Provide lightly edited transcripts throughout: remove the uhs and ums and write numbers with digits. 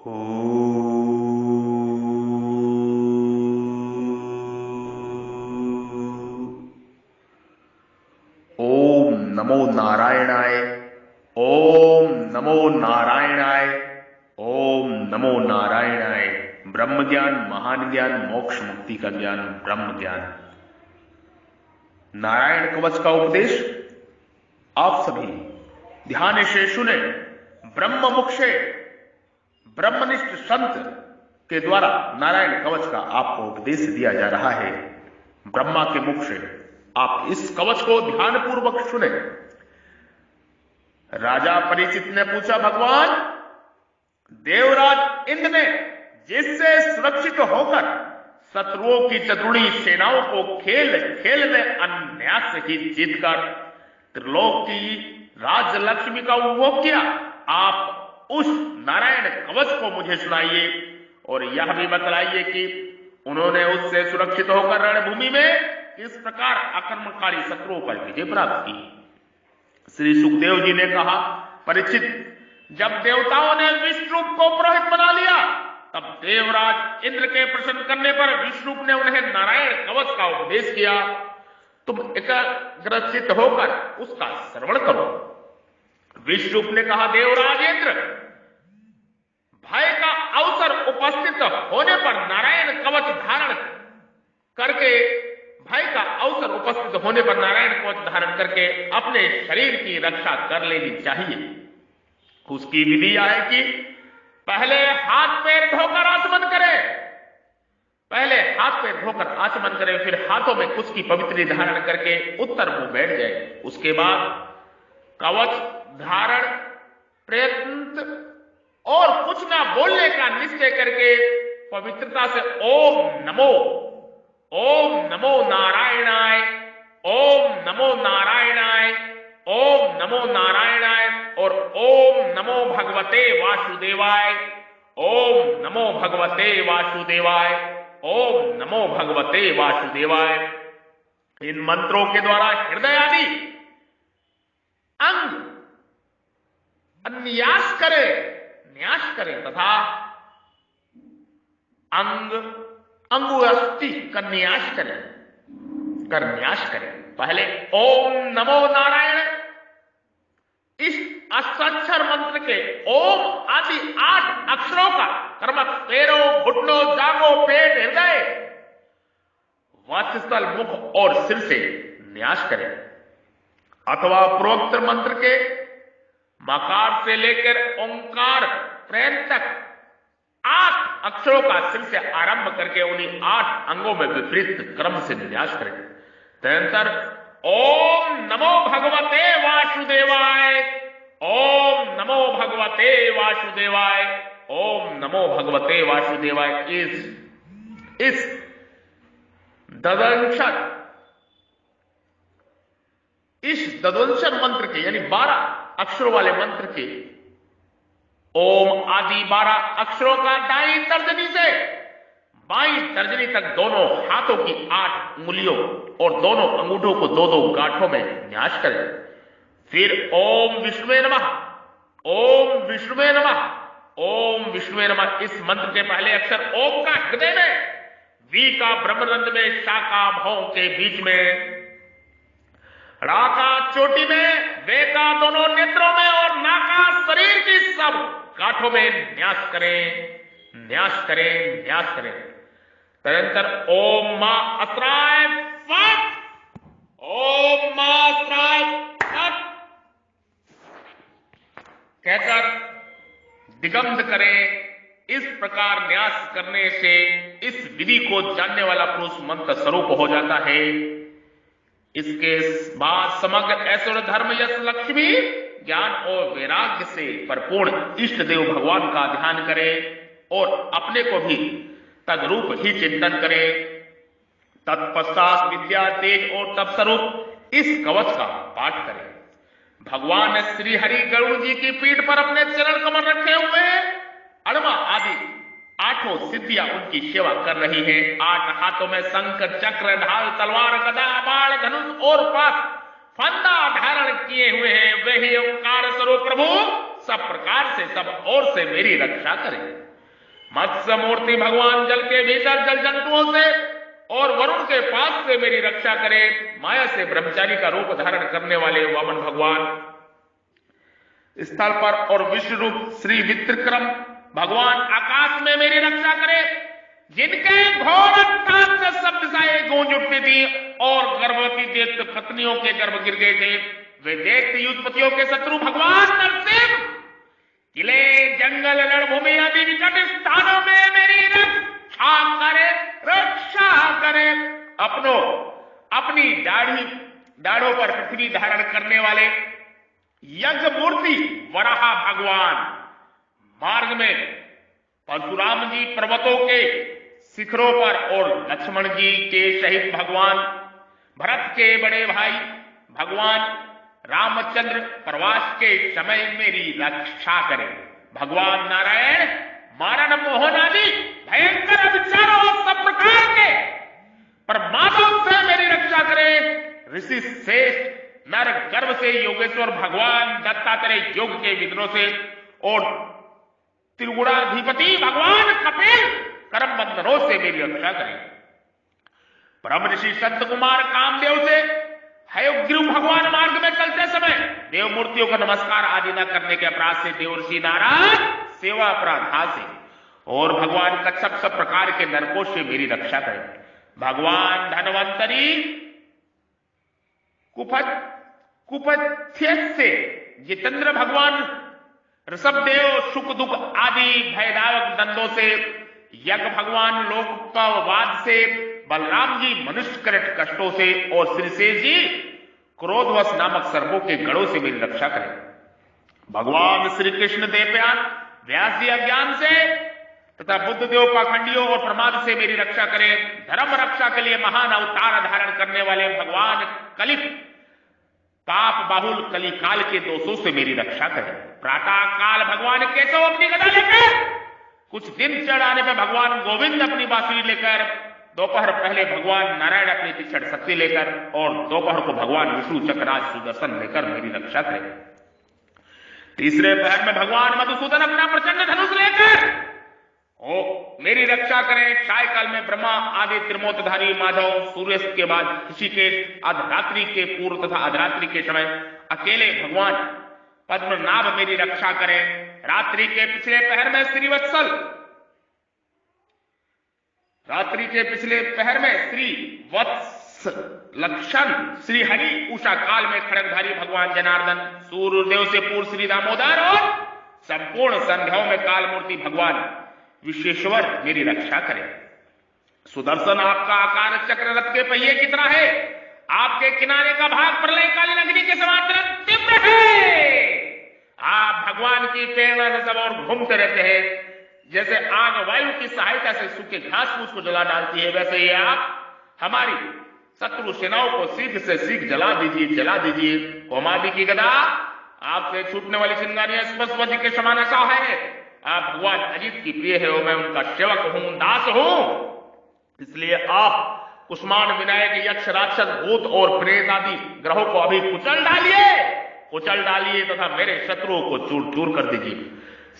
ओम नमो नारायणाय। ओम नमो नारायणाय। ओम नमो नारायणाय। ब्रह्म ज्ञान, महान ज्ञान, मोक्ष मुक्ति का ज्ञान, ब्रह्म ज्ञान। नारायण कवच का उपदेश आप सभी ध्यान से सुने। ब्रह्म मुख से ब्रह्मनिष्ठ संत के द्वारा नारायण कवच का आपको उपदेश दिया जा रहा है। ब्रह्मा के मुख से आप इस कवच को ध्यानपूर्वक सुने। राजा परीक्षित ने पूछा, भगवान, देवराज इंद्र ने जिससे सुरक्षित होकर शत्रुओं की चतुर्णी सेनाओं को खेल खेल में अन्यास ही जीतकर त्रिलोक की राजलक्ष्मी का उपभोग किया, आप उस नारायण कवच को मुझे सुनाइए और यह भी बतलाइए कि उन्होंने उससे सुरक्षित होकर रणभूमि में किस प्रकार आक्रमणकारी शत्रुओं पर विजय प्राप्त की। श्री सुखदेव जी ने कहा, परीक्षित, जब देवताओं ने विष्णु को पुरोहित बना लिया, तब देवराज इंद्र के प्रसन्न करने पर विष्णु ने उन्हें नारायण कवच का उपदेश किया। तुम एकाग्रचित्त होकर उसका श्रवण करो। विष्णु ने कहा, देवराज इंद्र, भय का अवसर उपस्थित होने पर नारायण कवच धारण करके अपने शरीर की रक्षा कर लेनी चाहिए। उसकी विधि यह है कि पहले हाथ पैर धोकर आचमन करे, फिर हाथों में कुछ की पवित्री धारण करके उत्तर मुंह बैठ जाए। उसके बाद कवच धारण प्रयत्न और कुछ ना बोलने का निश्चय करके पवित्रता से ओम नमो नारायणाय, ओम नमो नारायणाय, ओम नमो नारायणाय और ओम नमो भगवते वासुदेवाय, ओम नमो भगवते वासुदेवाय, ओम नमो भगवते वासुदेवाय। इन मंत्रों के द्वारा हृदय आदि अंग न्यास करे तथा अंगुअस्थि का न्यास करे। पहले ओम नमो नारायण, इस अष्टाक्षर मंत्र के ओम आदि 8 अक्षरों का क्रमश पैरों, घुटनों, जांघों, पेट, हृदय, वक्षस्थल, मुख और सिर से न्यास करें। अथवा प्रोक्त मंत्र के मकार से लेकर ओंकार पर्यंत तक 8 अक्षरों का सिर से आरंभ करके उन्हीं 8 अंगों में विपरीत क्रम से न्यास करें। तदनंतर ओम नमो भगवते वासुदेवाय, ओम नमो भगवते वासुदेवाय, ओम नमो भगवते वासुदेवाय। इस ददंशर मंत्र के यानी 12 अक्षरों वाले मंत्र के ओम आदि 12 अक्षरों का दाईं तर्जनी से बाईं तर्जनी तक दोनों हाथों की 8 उंगलियों और दोनों अंगूठों को 2-2 गांठों में न्यास करें। फिर ओम विष्णुवे नमः, ओम विष्णुवे नमः, ओम विष्णुवे नमः। इस मंत्र के पहले अक्षर ओम का हृदय में, वी का ब्रह्मरंध्र में, शा का भौं के बीच में, रा का चोटी में, वे का दोनों नेत्रों में और ना का शरीर की सब गांठों में न्यास करें। तदनंतर ओम मां अस्त्राय फट, ओम मां अस्त्राय फट कहकर दिगंध करें। इस प्रकार न्यास करने से इस विधि को जानने वाला पुरुष मंत्र स्वरूप हो जाता है। इसके बाद समग्र ऐश्वर्य, धर्म, यश, लक्ष्मी, ज्ञान और वैराग्य से परिपूर्ण इष्ट देव भगवान का ध्यान करें और अपने को भी तद्रूप ही चिंतन करें। तत्पश्चात विद्या, तेज और तप स्वरूप इस कवच का पाठ करें। भगवान श्री हरि गरुड़ जी की पीठ पर अपने चरण कमल रखे हुए अणवा आदि 8 सिद्धियां उनकी सेवा कर रही हैं। 8 हाथों में शंख, चक्र, ढाल, तलवार, गदा, बाण, धनुष और पाश फंदा धारण किए हुए हैं। वही ओंकार स्वरूप प्रभु सब प्रकार से, सब ओर से मेरी रक्षा करें। मत्स्य मूर्ति भगवान जल के भीतर जल जंतुओं से और वरुण के पास से मेरी रक्षा करे। माया से ब्रह्मचारी का रूप धारण करने वाले वामन भगवान स्थल पर और विष्णु रूप श्री वित्रक्रम भगवान आकाश में मेरी रक्षा करे। जिनके घोर अट्टहास से सब दिशाएं गूंज उठती थी और गर्भवती देख पत्नियों के गर्भ गिर गए थे, वे देखते युद्धपतियों के शत्रु भगवान नरसिंह किले जंगल रणभूमि आदि विकट स्थानों में मेरी रक्षा करे। अपनी दाढ़ों पर पृथ्वी धारण करने वाले यज्ञ मूर्ति वराह भगवान मार्ग में परशुराम जी पर्वतों के शिखरों पर और लक्ष्मण जी के सहित भगवान भरत के बड़े भाई भगवान रामचंद्र प्रवास के समय मेरी रक्षा करें। भगवान नारायण मारण मोहन आदि भयंकर विचारों और सब प्रकार के प्रमादों से मेरी रक्षा करें। ऋषि श्रेष्ठ नर गर्भ से योगेश्वर भगवान दत्तात्रेय योग के विद्रोह से और त्रिगुणाधिपति भगवान कपिल कर्म बंधनों से मेरी रक्षा करें। परम ऋषि संत कुमार कामदेव से हयग्रीव भगवान मार्ग में चलते समय देव मूर्तियों का नमस्कार आदि न करने के अपराध से देवर्षि नारायण सेवा अपराध से और भगवान कच्छप सब प्रकार के नरकों से मेरी रक्षा करें। भगवान धनवंतरी कुपथ्य से जितेंद्र भगवान ऋषभदेव सुख दुख आदि भयदायक दंडों से यज्ञ भगवान लोकवाद से बलराम जी मनुष्य करट कष्टों से और श्रीशेष जी क्रोधवश नामक सर्पों के गढ़ों से मेरी रक्षा करें। भगवान श्री कृष्ण देवयान व्यास जी अज्ञान से तथा बुद्ध देव पाखंडियों और प्रमाद से मेरी रक्षा करें। धर्म रक्षा के लिए महान अवतार धारण करने वाले भगवान कलिक पाप बाहुल कली काल के दोषों से मेरी रक्षा करें। प्रातः काल भगवान केशव अपनी गदा लेकर, कुछ दिन चढ़ाने पर भगवान गोविंद अपनी बांसुरी लेकर, दोपहर पहले भगवान नारायण अपनी तीक्ष्ण शक्ति लेकर और दोपहर को भगवान विष्णु चक्रराज सुदर्शन लेकर मेरी रक्षा करें। तीसरे पहर में भगवान मधुसूदन अपना प्रचंड धनुष लेकर मेरी रक्षा करें। सायकाल में ब्रह्मा आदि त्रिमोतधारी माधव सूर्य के बाद ऋषिकेश अर्धरात्रि के पूर्व तथा अर्धरात्रि के समय अकेले भगवान पद्मनाभ मेरी रक्षा करें। रात्रि के पिछले पहर में श्रीवत्सल, रात्रि के पिछले पहर में श्री वत्स लक्षण श्री हरि, उषा काल में खड़गधारी भगवान जनार्दन, सूर्यदेव से पूर्व श्री दामोदर और संपूर्ण संध्याओं में काल मूर्ति भगवान विश्वेश्वर मेरी रक्षा करें। सुदर्शन आपका आकार चक्र रथ के पहिए कितना है, आपके किनारे का भाग प्रलयकालीन अग्नि के समान तीव्र है। आप भगवान की प्रेरणा से सब और घूमते रहते हैं। जैसे आग वायु की सहायता से सूखे घास फूस को जला डालती है, वैसे ही आप हमारी शत्रु सेनाओं को सीख से सीख जला दीजिए। कोमादि की गदा आपसे छूटने वाली चिंगारियां स्पर्शवती के समान ऐसा है। आप भगवान अजित की प्रिय है और मैं उनका सेवक हूं, दास हूं। इसलिए आप कुष्मांड विनायक यक्ष राक्षस भूत और प्रेत आदि ग्रहों को अभी कुचल डालिए तथा मेरे शत्रुओं को चूर चूर कर दीजिए।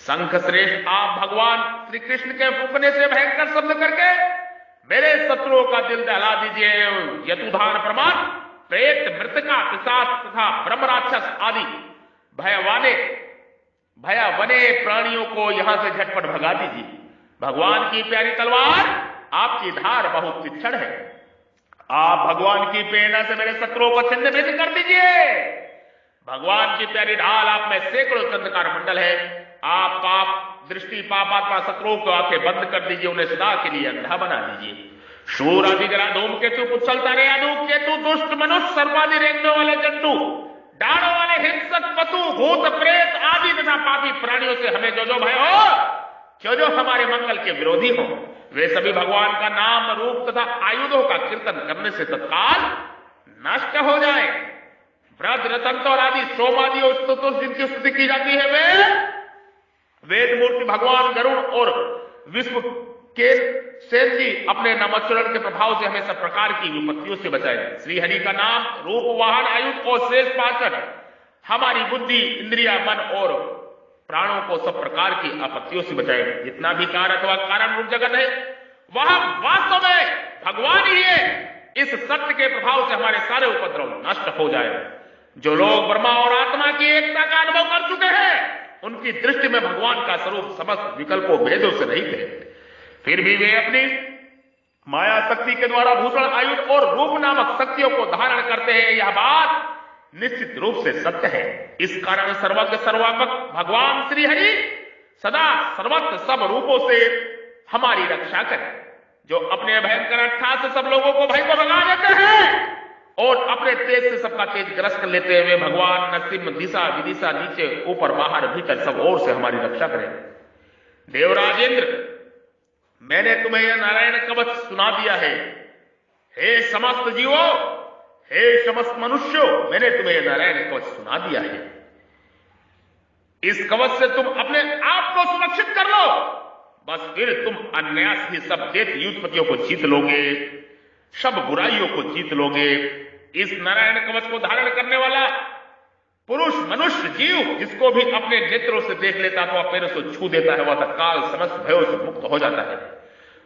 शंख श्रेष्ठ आप भगवान श्री कृष्ण के फूंकने से भयंकर शब्द करके मेरे शत्रुओं का दिल दहला दीजिए। यतुधान प्रमाण प्रेत मृतका पिशाच तथा ब्रह्म राक्षस आदि भयावने प्राणियों को यहां से झटपट भगा दीजिए। भगवान की प्यारी तलवार आपकी धार बहुत तीक्ष्ण है। आप भगवान की प्रेरणा से मेरे शत्रुओं को छिन्न भिन्न कर दीजिए। भगवान की प्यारी ढाल आप में सैकड़ों चंद्रकार मंडल है। आप पाप दृष्टि पापात्मा शत्रुओं को आंखें बंद कर दीजिए, उन्हें सदा के लिए अंधा बना दीजिए। शूर आदि ग्रह धूमकेतु पुच्छल तारे आदि केतु दुष्ट मनुष्य सर्पादि रेंगने वाले जंतु डाड़ों वाले हिंसक पशु भूत प्रेत आदि तथा पापी प्राणियों से हमें जो जो भय हो, जो हमारे मंगल के विरोधी हो, वे सभी भगवान का नाम रूप तथा आयुधों का कीर्तन करने से तत्काल नष्ट हो जाए। व्रत रतंत्र और आदि सोमादि और स्तुति जिनकी स्तुति की जाती है वे वेद मूर्ति भगवान गरुड़ और विश्व के सेन जी अपने नामोच्चारण के प्रभाव से हमें सब प्रकार की विपत्तियों से बचाए। श्री हरि का नाम रूप वाहन आयुध और शेष पाचन हमारी बुद्धि इंद्रिया मन और प्राणों को सब प्रकार की आपत्तियों से बचाए। जितना भी कार्य अथवा कारण रूप जगत है वह वास्तव में भगवान ही है। इस सत्य के प्रभाव से हमारे सारे उपद्रव नष्ट हो जाए। जो लोग ब्रह्मा और आत्मा की एकता का अनुभव कर चुके हैं उनकी दृष्टि में भगवान का स्वरूप समस्त विकल्पों भेदों से रहित है। फिर भी वे अपनी माया शक्ति के द्वारा भूषण, आयुध और रूप नामक शक्तियों को धारण करते हैं। यह बात निश्चित रूप से सत्य है। इस कारण सर्वज्ञ सर्वात्मक भगवान श्री हरि सदा सर्वत्र सब रूपों से हमारी रक्षा करें। जो अपने भयंकर अट्ठास से सब लोगों को भय को भगा देते हैं और अपने तेज से सबका तेज ग्रस्त कर लेते हुए भगवान नरसिंह दिशा विदिशा नीचे ऊपर बाहर भीतर सब ओर से हमारी रक्षा करें। देवराजेंद्र, मैंने तुम्हें यह नारायण कवच सुना दिया है। हे समस्त जीवों, हे समस्त मनुष्यों, मैंने तुम्हें यह नारायण कवच सुना दिया है। इस कवच से तुम अपने आप को सुरक्षित कर लो। बस फिर तुम अनायास ही सब दैत्य युद्धपतियों को जीत लोगे, सब बुराइयों को जीत लोगे। इस नारायण कवच को धारण करने वाला पुरुष, मनुष्य, जीव जिसको भी अपने नेत्रों से देख लेता है तो पैरों से छू देता है, वह तत्काल समस्त भयों से मुक्त हो जाता है।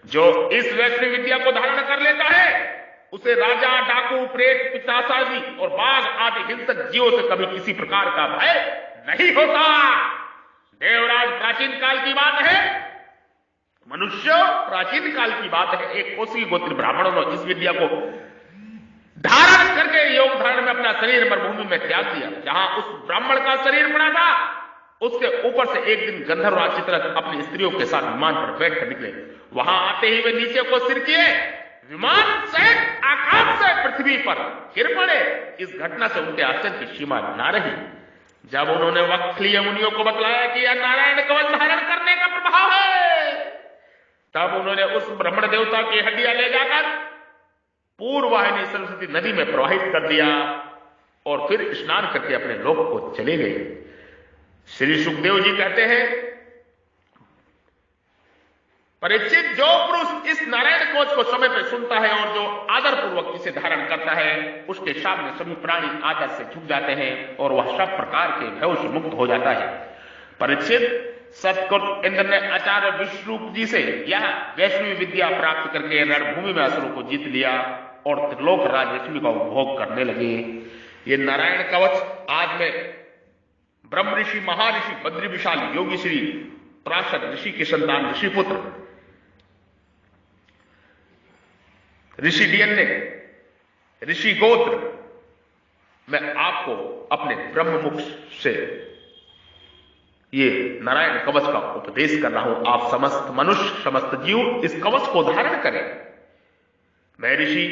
जो इस वैष्णव विद्या को धारण कर लेता है उसे राजा, डाकू, प्रेत, पिशाचादी और बाघ आदि हिंसक जीवों से कभी किसी प्रकार का भय नहीं होता। देवराज, प्राचीन काल की बात है, मनुष्य प्राचीन काल की बात है। एक कोसी गोत्र ब्राह्मणों ने इस विद्या को धारण करके योग धारण में अपना शरीर मरुभूमि में त्याग दिया। जहां उस ब्राह्मण का शरीर पड़ा था उसके ऊपर से एक दिन गंधर्वराज चित्ररथ अपनी स्त्रियों के साथ विमान पर बैठ कर निकले। वहां आते ही वे नीचे को सिर किए, विमान से आकाश से पृथ्वी पर गिर पड़े। इस घटना से उनके आश्चर्य की सीमा न रही। जब उन्होंने वक्लीय मुनियों को बतलाया कि यह नारायण कवच धारण करने का प्रभाव है, तब उन्होंने उस ब्राह्मण देवता की हड्डियां ले जाकर पूर्ववाहिनी सरस्वती नदी में प्रवाहित कर दिया और फिर स्नान करके अपने लोक को चले गए। श्री सुखदेव जी कहते हैं, परीक्षित, जो पुरुष इस नारायण कवच को समय पर सुनता है और जो आदर पूर्वक इसे धारण करता है उसके सामने सभी प्राणी आदर से झुक जाते हैं और वह सब प्रकार के भयों से मुक्त हो जाता है। परीक्षित, सतगुरु इंद्र ने आचार्य विश्वरूप जी से यह वैष्णवी विद्या प्राप्त करके रणभूमि में असुरों को जीत लिया और त्रिलोक राजलक्ष्मी का उपभोग करने लगे। ये नारायण कवच आज मैं ब्रह्म ऋषि, महर्षि बद्री विशाल योगी श्री पराशर ऋषि के संतान ऋषि पुत्र ऋषि डीएनए, ऋषि गोत्र, मैं आपको अपने ब्रह्म मुख से ये नारायण कवच का उपदेश कर रहा हूं। आप समस्त मनुष्य, समस्त जीव इस कवच को धारण करें। मैं ऋषि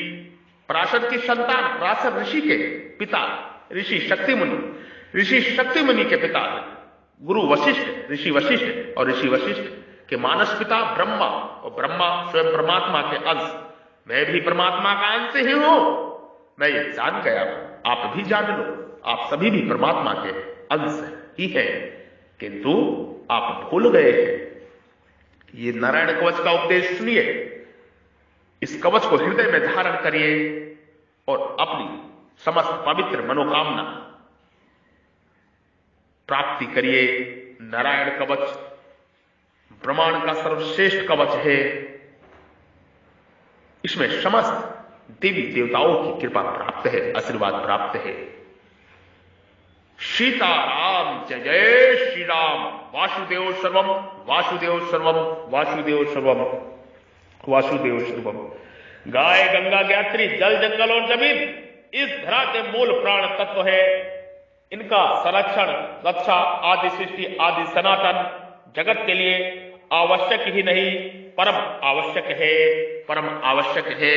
पराशर की संतान, पराशर ऋषि के पिता ऋषि शक्ति मुनि, ऋषि शक्ति मुनि के पिता गुरु वशिष्ठ, ऋषि वशिष्ठ और ऋषि वशिष्ठ के मानस पिता ब्रह्मा और ब्रह्मा स्वयं परमात्मा के अंश, मैं भी परमात्मा का अंश ही हूं। मैं ये जान गया हूं, आप भी जान लो, आप सभी भी परमात्मा के अंश ही है, किंतु आप भूल गए हैं। ये नारायण कवच का उपदेश सुनिए, इस कवच को हृदय में धारण करिए और अपनी समस्त पवित्र मनोकामना प्राप्ति करिए। नारायण कवच ब्रह्मांड का सर्वश्रेष्ठ कवच है। इसमें समस्त देवी देवताओं की कृपा प्राप्त है, आशीर्वाद प्राप्त है। सीताराम, जय जय श्री राम। वासुदेव सर्वम, वासुदेव सर्वम, वासुदेव सर्वम, वासुदेव सर्वम। गाय, गंगा, गायत्री, जल, जंगल और जमीन इस धरा के मूल प्राण तत्व है। इनका संरक्षण, रक्षा आदि सृष्टि आदि सनातन जगत के लिए आवश्यक ही नहीं, परम आवश्यक है, परम आवश्यक है,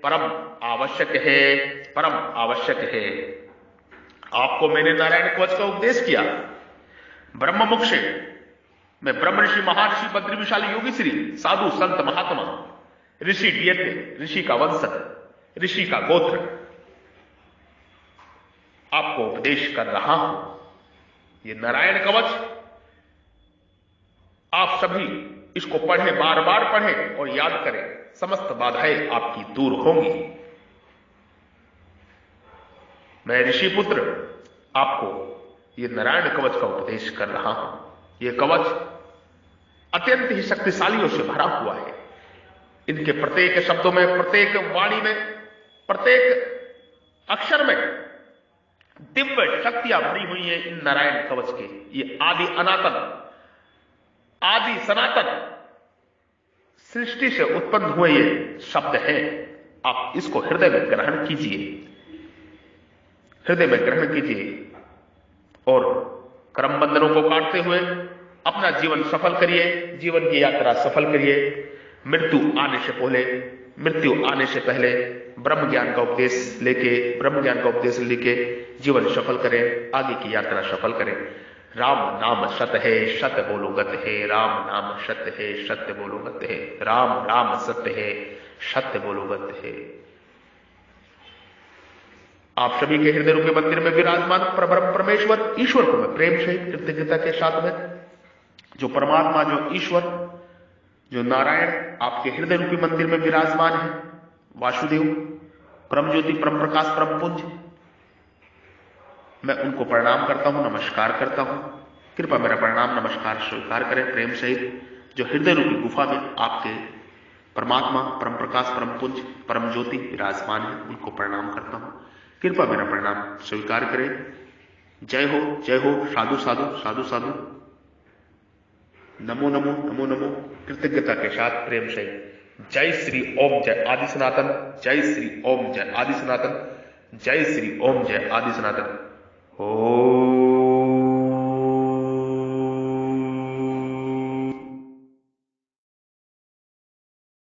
परम आवश्यक है, परम आवश्यक है। आपको मैंने नारायण कवच का उपदेश किया ब्रह्म मुख से। मैं ब्रह्म ऋषि, महर्षि बद्री विशाल योगी श्री साधु संत महात्मा ऋषि डीएनए, ऋषि का वंशज, ऋषि का गोत्र आपको उपदेश कर रहा हूं। ये नारायण कवच आप सभी इसको पढ़ें, बार बार पढ़ें और याद करें, समस्त बाधाएं आपकी दूर होंगी। मैं ऋषि पुत्र आपको ये नारायण कवच का उपदेश कर रहा हूं। ये कवच अत्यंत ही शक्तिशालियों से भरा हुआ है। इनके प्रत्येक शब्दों में, प्रत्येक वाणी में, प्रत्येक अक्षर में दिव्य शक्तियां भरी हुई हैं इन नारायण कवच के। ये आदि अनातन, आदि सनातन सृष्टि से उत्पन्न हुए ये शब्द हैं। आप इसको हृदय में ग्रहण कीजिए, हृदय में ग्रहण कीजिए और कर्म बंधनों को काटते हुए अपना जीवन सफल करिए, जीवन की यात्रा सफल करिए। मृत्यु आने से पहले, मृत्यु आने से पहले ब्रह्म ज्ञान का उपदेश लेके जीवन सफल करें, आगे की यात्रा सफल करें। राम नाम सत्य है, सत्य बोलो गत है। राम नाम सत्य है, सत्य बोलो गत है। राम नाम सत्य है, सत्य बोलो गत है। आप सभी के हृदय रूपी मंदिर में विराजमान परब्रह्म परमेश्वर ईश्वर को मैं प्रेम से, कृतज्ञता के साथ में, जो परमात्मा, जो ईश्वर, जो नारायण आपके हृदय रूपी मंदिर में विराजमान है, वासुदेव, परम ज्योति, परम प्रकाश, परम पुंज, मैं उनको प्रणाम करता हूं, नमस्कार करता हूं। कृपया मेरा प्रणाम नमस्कार स्वीकार करें प्रेम सहित। जो हृदय रूपी गुफा में आपके परमात्मा, परम प्रकाश, परम पुंज, परम ज्योति विराजमान है, उनको प्रणाम करता हूं। कृपया मेरा प्रणाम स्वीकार करें। जय हो, जय हो, साधु साधु, साधु साधु, नमो नमो, नमो नमो, कृतज्ञता के साथ प्रेम से जय श्री ओम जय आदि सनातन, जय श्री ओम जय आदि सनातन, जय श्री ओम जय आदि सनातन। ओम।